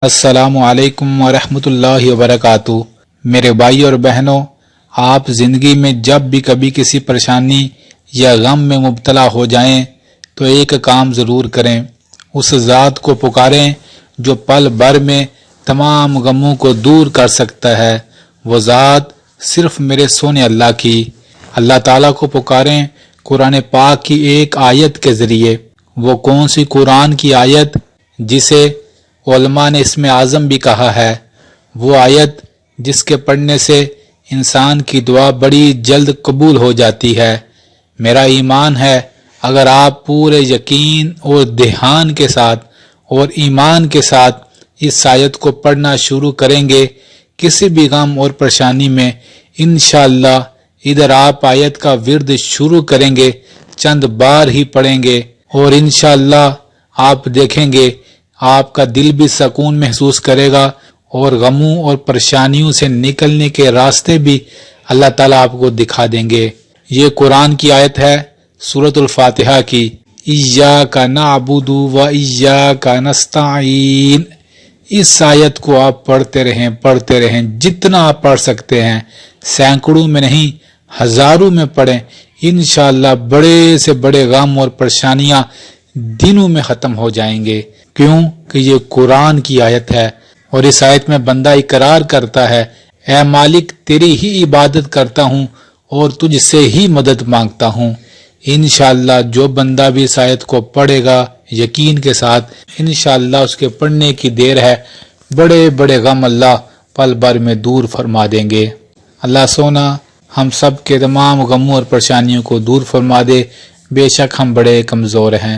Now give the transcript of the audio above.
السلام علیکم ورحمۃ اللہ وبرکاتہ۔ میرے بھائی اور بہنوں، آپ زندگی میں جب بھی کبھی کسی پریشانی یا غم میں مبتلا ہو جائیں تو ایک کام ضرور کریں، اس ذات کو پکاریں جو پل بھر میں تمام غموں کو دور کر سکتا ہے۔ وہ ذات صرف میرے سونے اللہ تعالیٰ کو پکاریں قرآن پاک کی ایک آیت کے ذریعے۔ وہ کون سی قرآن کی آیت جسے علماء نے اسم اعظم بھی کہا ہے؟ وہ آیت جس کے پڑھنے سے انسان کی دعا بڑی جلد قبول ہو جاتی ہے۔ میرا ایمان ہے اگر آپ پورے یقین اور دھیان کے ساتھ اور ایمان کے ساتھ اس آیت کو پڑھنا شروع کریں گے کسی بھی غم اور پریشانی میں، انشاءاللہ ادھر آپ آیت کا ورد شروع کریں گے، چند بار ہی پڑھیں گے اور انشاءاللہ آپ دیکھیں گے آپ کا دل بھی سکون محسوس کرے گا اور غموں اور پریشانیوں سے نکلنے کے راستے بھی اللہ تعالیٰ آپ کو دکھا دیں گے۔ یہ قرآن کی آیت ہے سورۃ الفاتحہ کی، ایاک نعبد و ایاک نستعین۔ اس آیت کو آپ پڑھتے رہیں جتنا آپ پڑھ سکتے ہیں، سینکڑوں میں نہیں ہزاروں میں پڑھیں، انشاءاللہ بڑے سے بڑے غم اور پریشانیاں دنوں میں ختم ہو جائیں گے۔ کیوں کہ یہ قرآن کی آیت ہے اور اس آیت میں بندہ اقرار کرتا ہے، اے مالک تیری ہی عبادت کرتا ہوں اور تجھ سے ہی مدد مانگتا ہوں۔ انشاءاللہ جو بندہ بھی اس آیت کو پڑھے گا یقین کے ساتھ، انشاءاللہ اس کے پڑھنے کی دیر ہے، بڑے بڑے غم اللہ پل بھر میں دور فرما دیں گے۔ اللہ سونا ہم سب کے تمام غموں اور پریشانیوں کو دور فرما دے، بے شک ہم بڑے کمزور ہیں۔